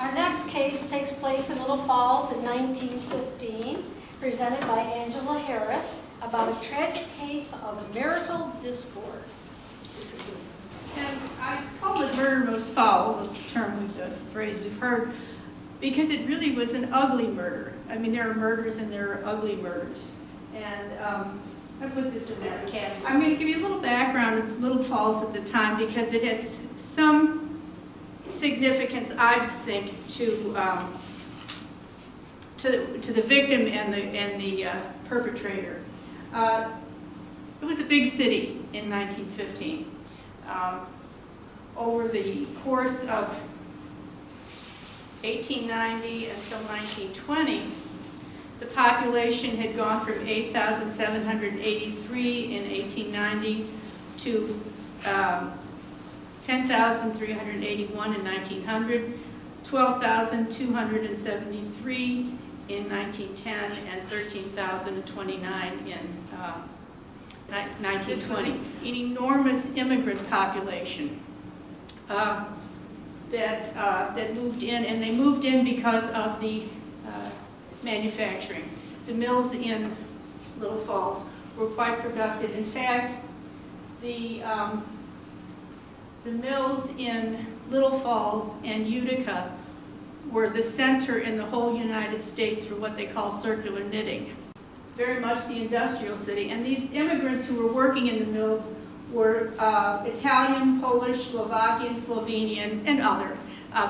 Our next case takes place in Little Falls in 1915, presented by Angela Harris, about a tragic case of marital discord. And I call it murder most foul, the phrase we've heard, because it really was an ugly murder. I mean, there are murders and there are ugly murders. And I put this in that category. I'm going to give you a little background of Little Falls at the time because it has some significance, I think, to the victim and the perpetrator. It was a big city in 1915. Over the course of 1890 until 1920, the population had gone from 8,783 in 1890 to 10,381 in 1900, 12,273 in 1910, and 13,029 in 1920. An enormous immigrant population that moved in, and they moved in because of the manufacturing. The mills in Little Falls were quite productive. In fact, the mills in Little Falls and Utica were the center in the whole United States for what they call circular knitting. Very much the industrial city. And these immigrants who were working in the mills were Italian, Polish, Slovakian, Slovenian, and other,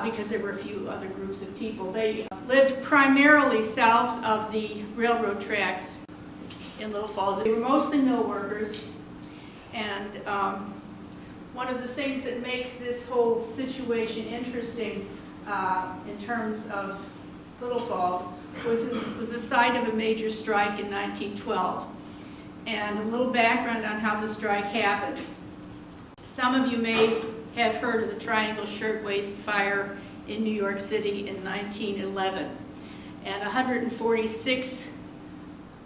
because there were a few other groups of people. They lived primarily south of the railroad tracks in Little Falls. They were mostly mill workers, and one of the things that makes this whole situation interesting in terms of Little Falls was the site of a major strike in 1912. And a little background on how the strike happened. Some of you may have heard of the Triangle Shirtwaist Fire in New York City in 1911. And 146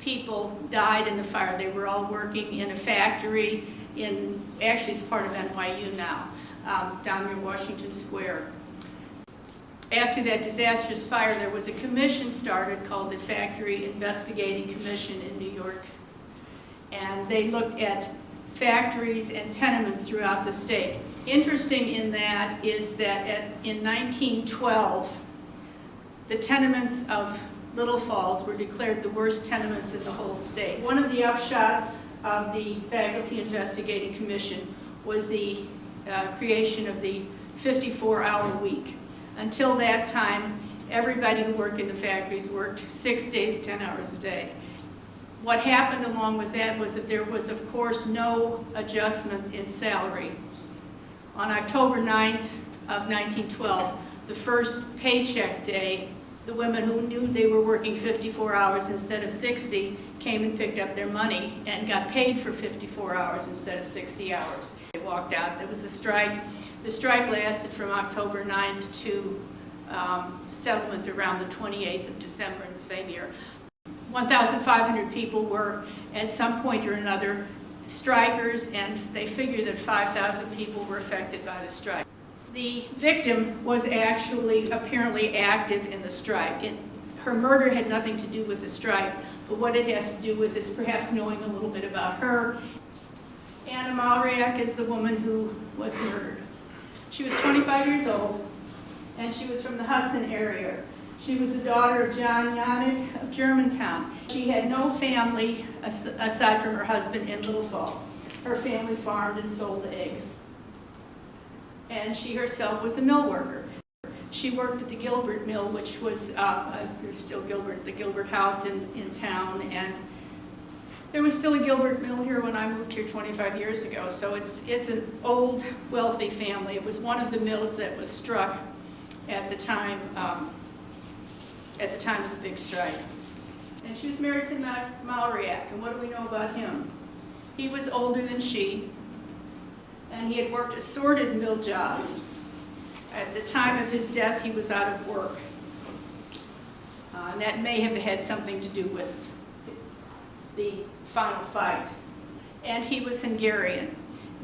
people died in the fire. They were all working in a factory actually it's part of NYU now, down near Washington Square. After that disastrous fire, there was a commission started called the Factory Investigating Commission in New York. And they looked at factories and tenements throughout the state. Interesting in that is that in 1912, the tenements of Little Falls were declared the worst tenements in the whole state. One of the upshots of the Faculty Investigating Commission was the creation of the 54-hour week. Until that time, everybody who worked in the factories worked 6 days, 10 hours a day. What happened along with that was that there was, of course, no adjustment in salary. On October 9th of 1912, the first paycheck day, the women who knew they were working 54 hours instead of 60 came and picked up their money and got paid for 54 hours instead of 60 hours. They walked out. There was a strike. The strike lasted from October 9th to settlement around the 28th of December in the same year. 1,500 people were, at some point or another, strikers, and they figured that 5,000 people were affected by the strike. The victim was actually apparently active in the strike. Her murder had nothing to do with the strike, but what it has to do with is perhaps knowing a little bit about her. Anna Malriak is the woman who was murdered. She was 25 years old, and she was from the Hudson area. She was the daughter of John Yannick of Germantown. She had no family aside from her husband in Little Falls. Her family farmed and sold eggs. And she herself was a mill worker. She worked at the Gilbert Mill, which was, there's still the Gilbert House in town, and there was still a Gilbert Mill here when I moved here 25 years ago, so it's an old, wealthy family. It was one of the mills that was struck at the time of the big strike. And she was married to Malriak, and what do we know about him? He was older than she, and he had worked assorted mill jobs. At the time of his death, he was out of work. And that may have had something to do with the final fight. And he was Hungarian.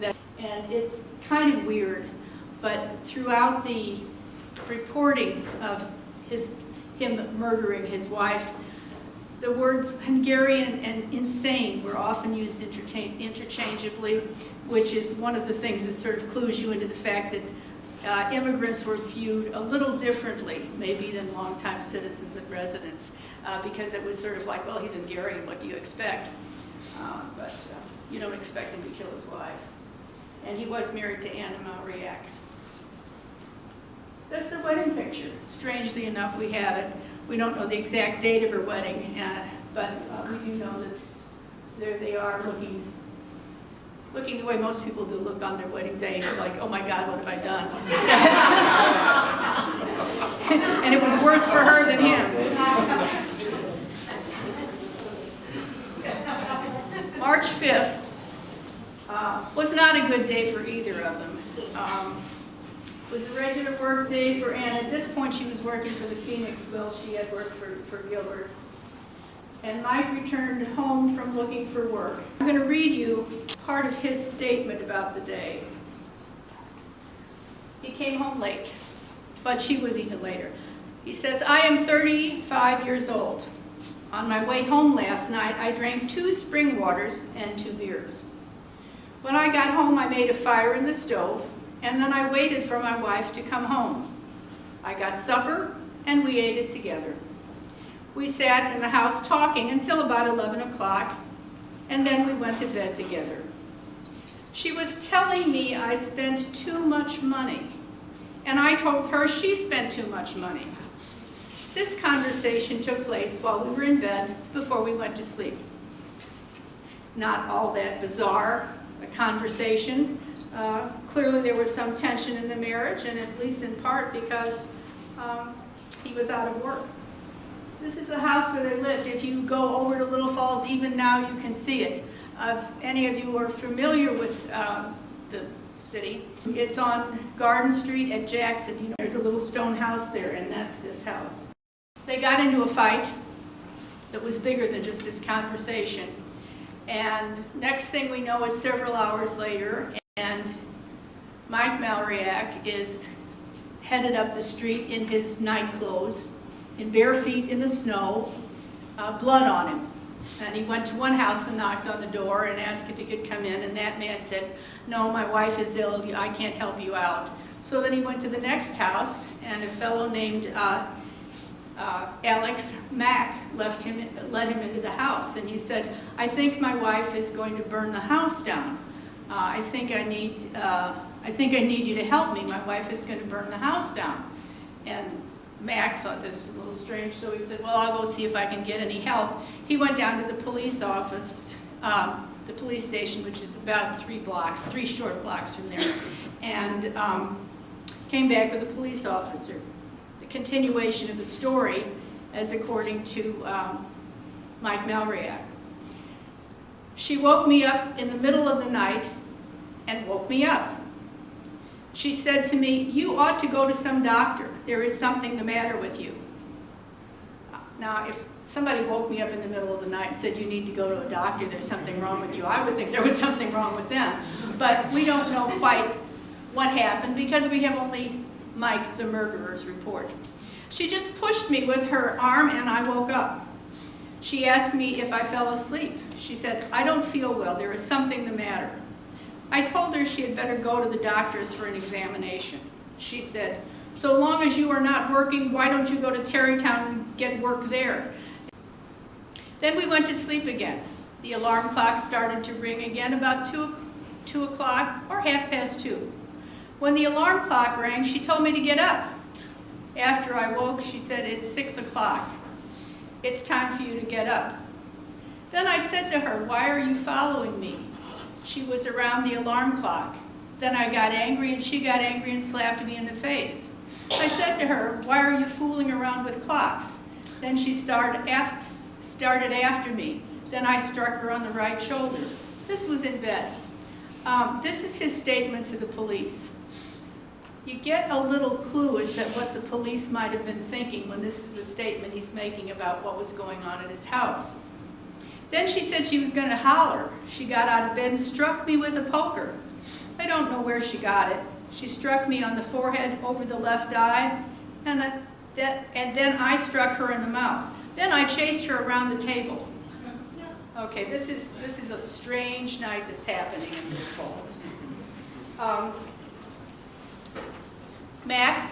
And it's kind of weird, but throughout the reporting of him murdering his wife, the words Hungarian and insane were often used interchangeably, which is one of the things that sort of clues you into the fact that immigrants were viewed a little differently, maybe than longtime citizens and residents, because it was sort of like, well, he's Hungarian, what do you expect? But you don't expect him to kill his wife. And he was married to Anna Malriak. That's the wedding picture. Strangely enough, we have it. We don't know the exact date of her wedding, but we do know that there they are looking the way most people do look on their wedding day, like, oh my God, what have I done? And it was worse for her than him. March 5th was not a good day for either of them. It was a regular work day for Anne. At this point, she was working for the Phoenixville. She had worked for Gilbert. And Mike returned home from looking for work. I'm going to read you part of his statement about the day. He came home late, but she was even later. He says, I am 35 years old. On my way home last night, I drank 2 spring waters and 2 beers. When I got home, I made a fire in the stove, and then I waited for my wife to come home. I got supper, and we ate it together. We sat in the house talking until about 11 o'clock, and then we went to bed together. She was telling me I spent too much money, and I told her she spent too much money. This conversation took place while we were in bed before we went to sleep. It's not all that bizarre, a conversation. Clearly there was some tension in the marriage, and at least in part because he was out of work. This is the house where they lived. If you go over to Little Falls, even now you can see it. If any of you are familiar with the city, it's on Garden Street at Jackson. You know, there's a little stone house there, and that's this house. They got into a fight that was bigger than just this conversation. And next thing we know, it's several hours later, and Mike Malriak is headed up the street in his night clothes, in bare feet in the snow, blood on him. And he went to one house and knocked on the door and asked if he could come in, and that man said, no, my wife is ill, I can't help you out. So then he went to the next house, and a fellow named Alex Mack let him into the house, and he said, I think my wife is going to burn the house down. I think I need you to help me. My wife is going to burn the house down. And Mack thought this was a little strange, so he said, well, I'll go see if I can get any help. He went down to the police office, the police station, which is about 3 short blocks from there, and came back with a police officer. The continuation of the story, as according to Mike Malriak. She woke me up in the middle of the night and woke me up. She said to me, you ought to go to some doctor. There is something the matter with you. Now, if somebody woke me up in the middle of the night and said, you need to go to a doctor, there's something wrong with you, I would think there was something wrong with them. But we don't know quite what happened because we have only Mike, the murderer's report. She just pushed me with her arm and I woke up. She asked me if I fell asleep. She said, I don't feel well, there is something the matter. I told her she had better go to the doctor's for an examination. She said, so long as you are not working, why don't you go to Terrytown and get work there? Then we went to sleep again. The alarm clock started to ring again about 2 o'clock or 2:30. When the alarm clock rang, she told me to get up. After I woke, she said, it's 6 o'clock. It's time for you to get up. Then I said to her, why are you following me? She was around the alarm clock. Then I got angry and she got angry and slapped me in the face. I said to her, why are you fooling around with clocks? Then she started after me. Then I struck her on the right shoulder. This was in bed. This is his statement to the police. You get a little clue as to what the police might have been thinking when this is the statement he's making about what was going on at his house. Then she said she was going to holler. She got out of bed and struck me with a poker. I don't know where she got it. She struck me on the forehead over the left eye, and then I struck her in the mouth. Then I chased her around the table. Okay, this is a strange night that's happening in Little Falls. Mac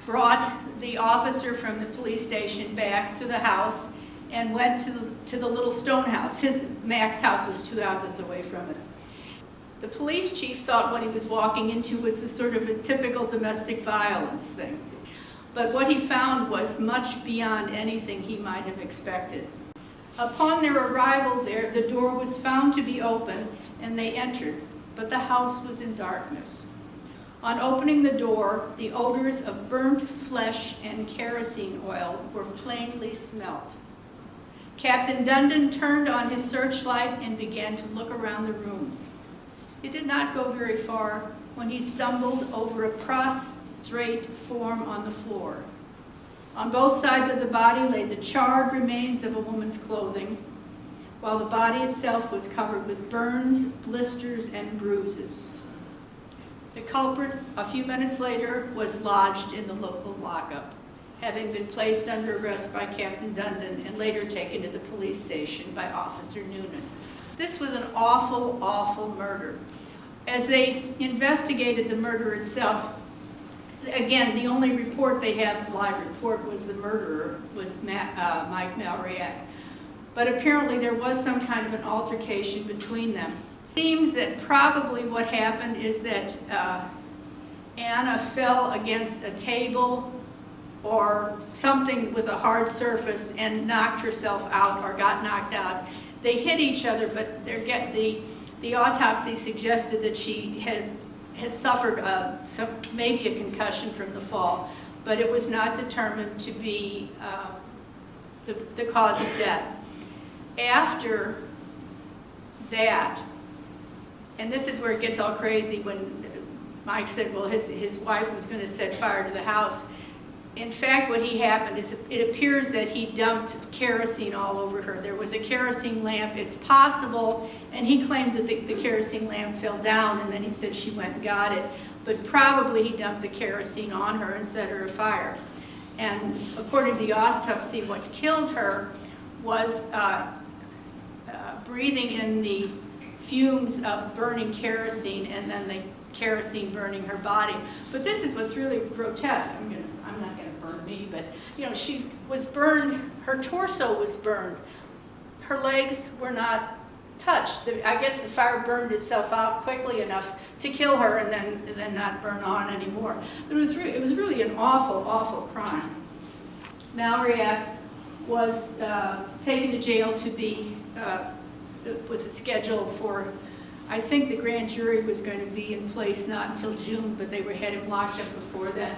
brought the officer from the police station back to the house and went to the little stone house. Mac's house was 2 houses away from it. The police chief thought what he was walking into was a sort of a typical domestic violence thing. But what he found was much beyond anything he might have expected. Upon their arrival there, the door was found to be open and they entered, but the house was in darkness. On opening the door, the odors of burnt flesh and kerosene oil were plainly smelt. Captain Dundon turned on his searchlight and began to look around the room. He did not go very far when he stumbled over a prostrate form on the floor. On both sides of the body lay the charred remains of a woman's clothing, while the body itself was covered with burns, blisters, and bruises. The culprit, a few minutes later, was lodged in the local lockup, having been placed under arrest by Captain Dundon and later taken to the police station by Officer Noonan. This was an awful, awful murder. As they investigated the murder itself, again, the only report they had, live report, was the murderer, was Mike Malriak. But apparently there was some kind of an altercation between them. It seems that probably what happened is that Anna fell against a table or something with a hard surface and knocked herself out or got knocked out. They hit each other, but the autopsy suggested that she had suffered maybe a concussion from the fall, but it was not determined to be the cause of death. After that, and this is where it gets all crazy when Mike said, well, his wife was going to set fire to the house. In fact, what happened is it appears that he dumped kerosene all over her. There was a kerosene lamp. It's possible, and he claimed that the kerosene lamp fell down, and then he said she went and got it. But probably he dumped the kerosene on her and set her afire. And according to the autopsy, what killed her was breathing in the fumes of burning kerosene and then the kerosene burning her body. But this is what's really grotesque. I'm not going to burn me, but she was burned, her torso was burned. Her legs were not touched. I guess the fire burned itself out quickly enough to kill her and then not burn on anymore. It was really an awful, awful crime. Malriak was taken to jail to be with a schedule for, I think the grand jury was going to be in place not until June, but they had him locked up before then.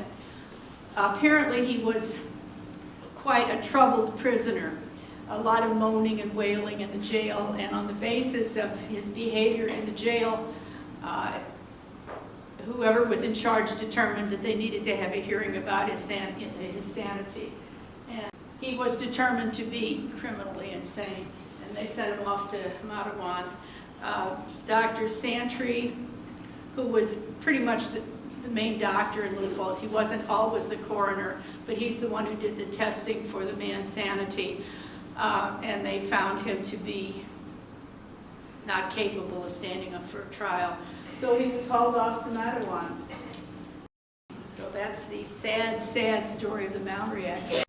Apparently he was quite a troubled prisoner. A lot of moaning and wailing in the jail, and on the basis of his behavior in the jail, whoever was in charge determined that they needed to have a hearing about his sanity. And he was determined to be criminally insane, and they sent him off to Mattawan. Dr. Santry, who was pretty much the main doctor in Little Falls, he wasn't always the coroner, but he's the one who did the testing for the man's sanity, and they found him to be not capable of standing up for a trial. So he was hauled off to Mattawan. So that's the sad, sad story of the Malriak.